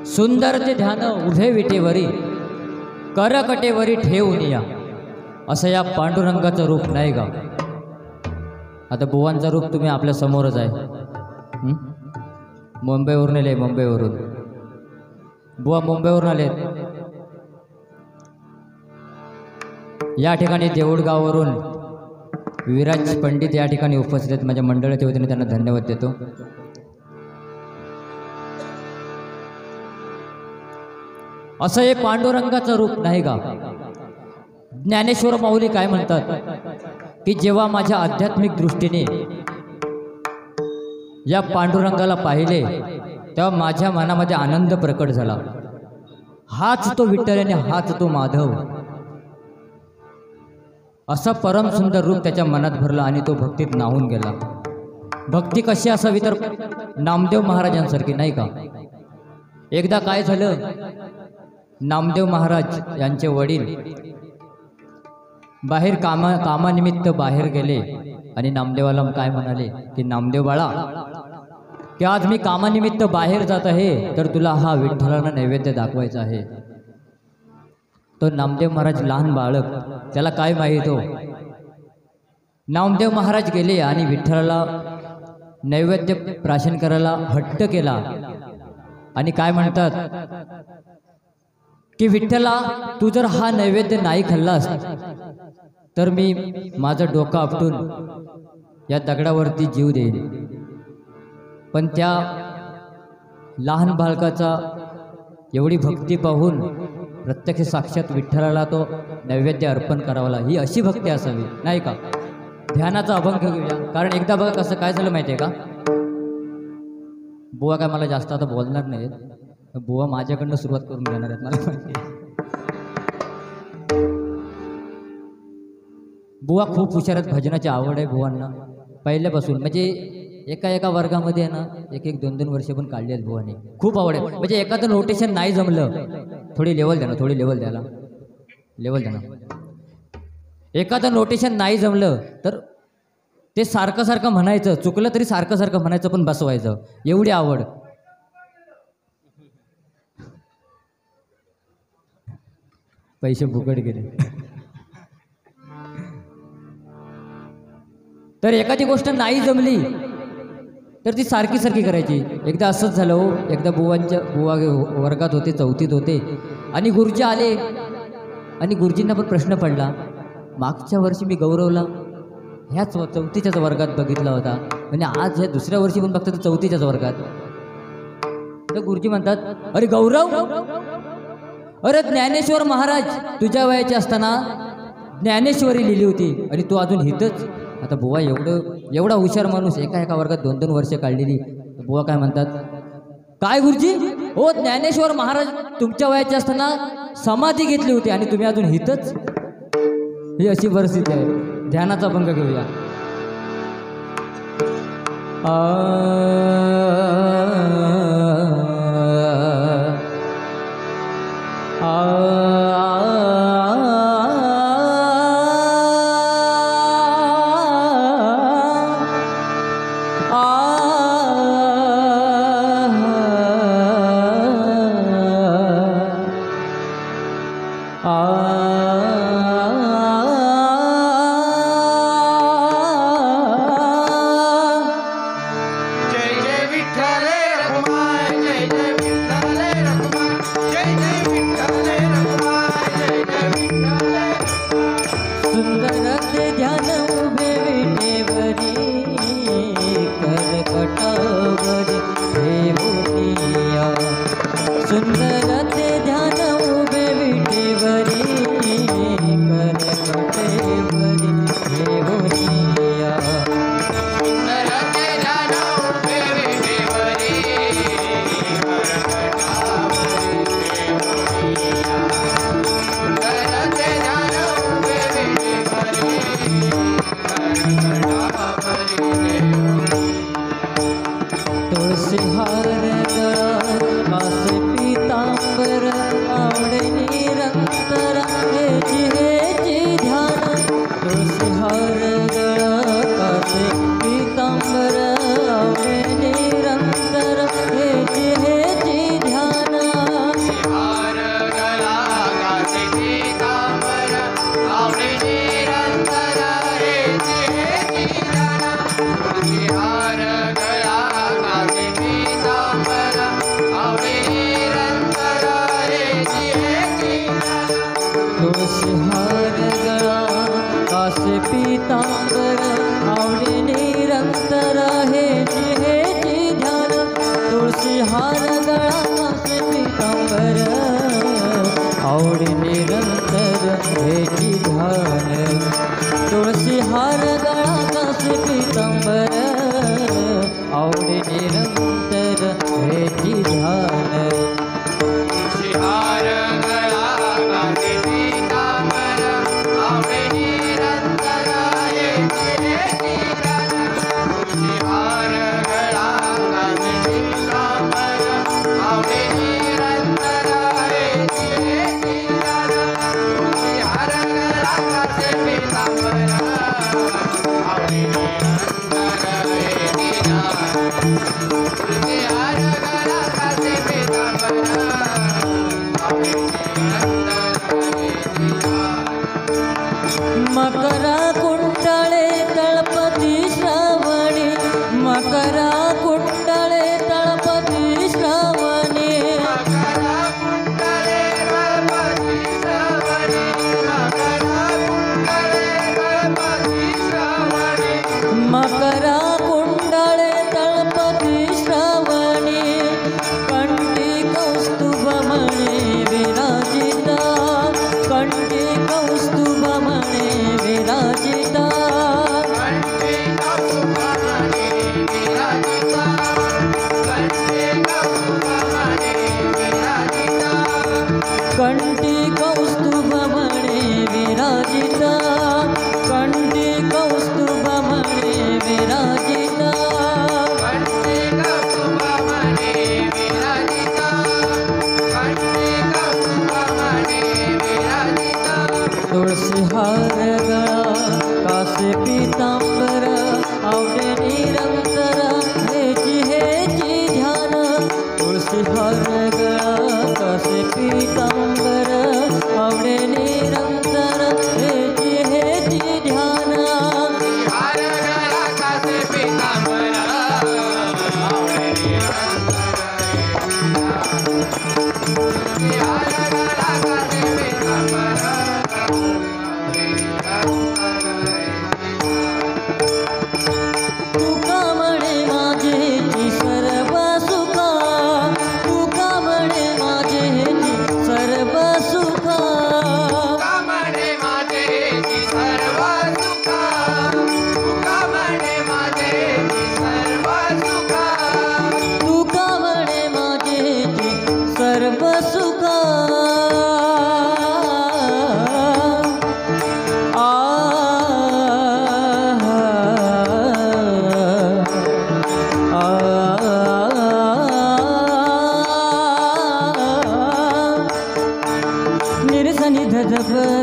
सुंदर ते ध्यान उभे विटेवरी करकटेवरी ठेवून या, असं या पांडुरंगाचं रूप नाही का? आता बुवांचं रूप तुम्ही आपल्या समोरच आहे. मुंबईवरून आले, मुंबईवरून बुवा मुंबईवरून आले. या ठिकाणी देऊळगाववरून विराज पंडित या ठिकाणी उपस्थित आहेत. माझ्या मंडळाच्या वतीने त्यांना धन्यवाद देतो. असं हे पांडुरंगाचं रूप नाही का? ज्ञानेश्वर माऊली काय म्हणतात की जेव्हा माझ्या आध्यात्मिक दृष्टीने या पांडुरंगाला पाहिले तेव्हा माझ्या मनामध्ये आनंद प्रकट झाला. हाच तो विठ्ठल आणि हाच तो माधव, असं परम सुंदर रूप त्याच्या मनात भरलं आणि तो भक्तीत न्हाऊन गेला. भक्ती कशी असावी तर नामदेव महाराजांसारखी नाही का? एकदा काय झालं, नामदेव महाराज यांचे वडील बाहेर कामानिमित्त बाहेर गेले आणि नामदेवाला काय म्हणाले की नामदेव बाळा, की आज मी कामानिमित्त बाहेर जात आहे तर तुला हा विठ्ठलाला नैवेद्य दाखवायचा आहे. तो नामदेव महाराज लहान बाळक, त्याला काय माहीत हो. नामदेव महाराज गेले आणि विठ्ठलाला नैवेद्य प्राशन करायला हट्ट केला आणि काय म्हणतात की विठ्ठला, तू जर हा नैवेद्य नाही खाल्लास तर मी माझं डोकं आपटून या दगडावरती जीव देईन. पण त्या लहान बालकाचा एवढी भक्ती पाहून प्रत्यक्ष साक्षात विठ्ठलाला तो नैवेद्य अर्पण करावा लागला. ही अशी भक्ती असावी नाही का? ध्यानाचा अभंग घेऊया. कारण एकदा बघा कसं काय झालं माहिती आहे का? बुवा काय मला जास्त आता बोलणार नाहीत, बुवा माझ्याकडनं सुरुवात करून घेणार आहेत मला माहिती. बुवा खूप हुशार आहेत, भजनाची आवड आहे बुवांना पहिल्यापासून. म्हणजे एका वर्गामध्ये आहे ना, एक 2-2 वर्ष पण काढली आहेत बुवाने. खूप आवड आहे. म्हणजे एखादं नोटेशन नाही जमलं, थोडी लेवल द्या ना, थोडी लेवल द्यायला, लेवल द्या ना. एखादं नोटेशन नाही जमलं तर ते सारखं सारखं म्हणायचं, चुकलं तरी सारखं सारखं म्हणायचं पण बसवायचं, एवढी आवड. पैसे फुकट गेले. तर एखादी गोष्ट नाही जमली तर ती सारखी सारखी करायची. एकदा असंच झालं हो. एकदा बुवा वर्गात होते, 4थीत होते आणि गुरुजी आले आणि गुरुजींना पण प्रश्न पडला. मागच्या वर्षी मी गौरवला ह्याच 4थीच्याच वर्गात बघितला होता आणि आज ह्या दुसऱ्या वर्षी पण बघतो तर 4थीच्याच वर्गात. तर गुरुजी म्हणतात, अरे गौरव, अरे ज्ञानेश्वर महाराज तुझ्या वयाचे असताना ज्ञानेश्वरी लिहिली होती आणि तू अजून हितच. आता बुवा एवढा हुशार माणूस, एका वर्गात 2-2 वर्ष काढलेली. बुवा काय म्हणतात, काय गुरुजी, हो ज्ञानेश्वर महाराज तुमच्या वयाचे असताना समाधी घेतली होती आणि तुम्ही अजून हितच. ही अशी परिस्थिती आहे. ध्यानाचा भंग घेऊया. तुळसी हार गळा कास पीतांबर तुळशीहार गळा कासे पीतांबर आवडे निरंतर हेची ध्यान तुळशीहार गळा कासे पीतांबर आवडे निरंतर हेची ध्यान तुळशीहार गळा कासे पीतांबर आवडे निरंतर हेची ध्यान तुळशीहार गळा कासे पीतांबर आवडे निरंतर हेची ध्यान तुळशीहार गळा कासे पीतांबर आवडे निरंतर हेची ध्यान तुळशीहार गळा कासे पीतांबर आवडे निरंतर हेची ध्यान तुळशीहार गळा कासे पीतांबर मकरा कुंडळे तळपती श्रावणी मकरा कुंडळे तळपती श्रावणी मकरा कुंडले गणपती श्रावणी मकरा कुंडले गणपती श्रावणी मकरा कुंडळे तळपती श्रावणी कंठी कौस्तुभ म्हणे विराजिता कंठी कौस्तुभ म्हणे विराजिता कंठी कौस्तुभमणी विराजिता कंठी कौस्तुभमणी विराजिता कंठी कौस्तुभ म्हणे विराजिता कंठी कौस्तुभ म्हणे विराजिता कंठी कौस्तुभमणी विराजिता कंठी कौस्तुभमणी विराजिता तुळशीहार गळा कासे पीतांबर आवडे निरंतर हेची ध्यान तुळशीहार गळा कासे पीतांबर आवडे निरंतर हेची ध्यान हार गळा कासे पीतांबर आवडे निरंतर हार गळा कासे पीतांबर तुका म्हणे माझेची सर्व सुखा तुका म्हणे माझेची सर्व सुखा तुका म्हणे माझेची सर्व सुखा तुका म्हणे माझेची सर्व सुखा तुका म्हणे माझेची सर्व सुखा निरसनी धध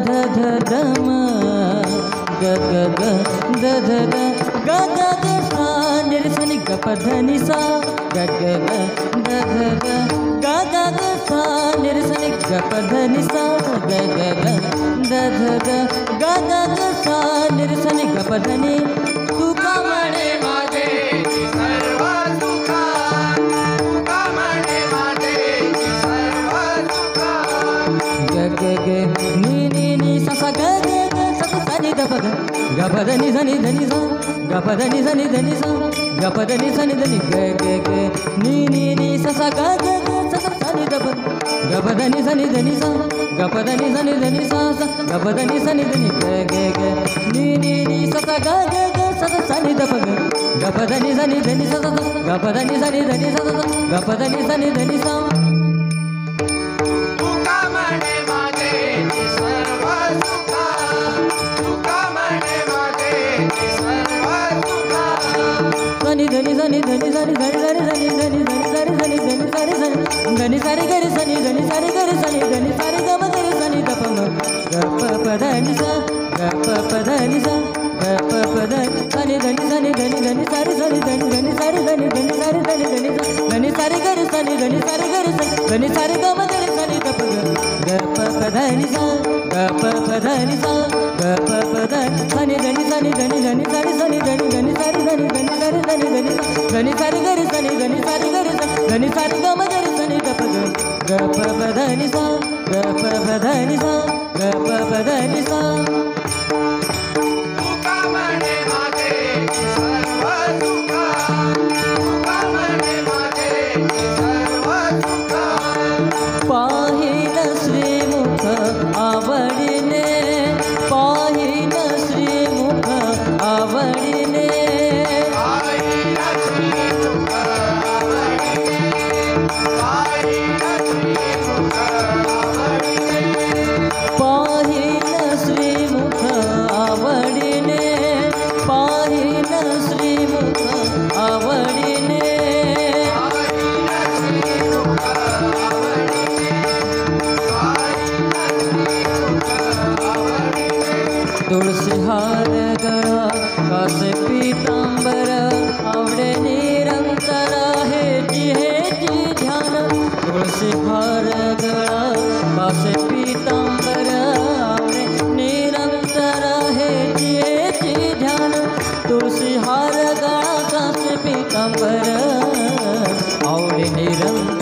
ध ध धम ग ग ग ध ध ग ग ग ग सा निरसनी ग प ध नि सा ग ग ग ध ध ग ग ग ग सा निरसनी ग प ध नि सा ग ग ग ध ध ग ग ग ग सा निरसनी ग प ध नि तुका म्हणे माझेची सर्व सुखा तुका म्हणे माझेची सर्व सुखा ग ग ग नि सा सा ग ग ग सा सा सा नि ध प ग ग प ध नि सा नि ध नि सा ग प ध नि सा नि ध नि सा ग प ध नि सा नि ध नि ग ग ग नि सा सा ग ग ग सा सा सा नि ध प ग प ध नि सा नि ध नि सा ग प ध नि सा नि ध नि सा सा ग प ध नि सा नि ध नि ग ग ग नि सा सा ग ग ग सा सा सा नि ध प ग ग प ध नि सा नि ध नि सा सा ग प ध नि सा नि ध नि सा सा ग प ध नि सा नि ध नि सा तुका म्हणे माझेची सर्व सुखा तुका म्हणे माझेची सर्व सुखा सनी धनी सनी धनी सनी धनी धनी धनी धनी धनी सारी धनी धनी सारी सनी धनी सारी गरी सनी धनी सारी गरी सनी धनी सारी गम गरी सनी ग प म ग प प ध नि सा ग प प ध नि सा ग प प ध सनी धनी सनी धनी धनी सारी सनी धनी धनी सारी धनी धनी सारी धनी धनी सा धनी सारी गरी सनी धनी सारी गरी सनी धनी सारी गम गरी सनी ग प ग प प ध नि सा ग प प ध नि सा ग प प ध सनी धनी सनी धनी धनी सारी सनी धनी धनी सारी धनी धनी सारी धनी धनी धनी सारी गरी सनी धनी सारी गरी सनी धनी सारी गम गरी सनी ग प ग ग प प ध नि सा ग प प ध नि सा ग प प ध नि सा तुका म्हणे मागेची सर्व सुखा तुका म्हणे मागेची सर्व सुखा पाहिन श्रीमुख आवडीने पाहिन श्रीमुख आवडीने पाहिला श्रीमुख आवडीने पाहिला श्रीमुख आवडीने पाहिन श्रीमुख आवडीने पाहिन श्रीमुख आवडीने पाहिला श्रीमुख आवडीने पाहिला श्रीमुख आवडीने तुळशी हार गळा कासे पीतांबर आवडे निरंतर हेची ध्यान तुळशी हार गळा कासे पीतांबर आवडे निरंतर हेची ध्यान तुळशी हार गळा कासे पीतांबर आवडे निरंतर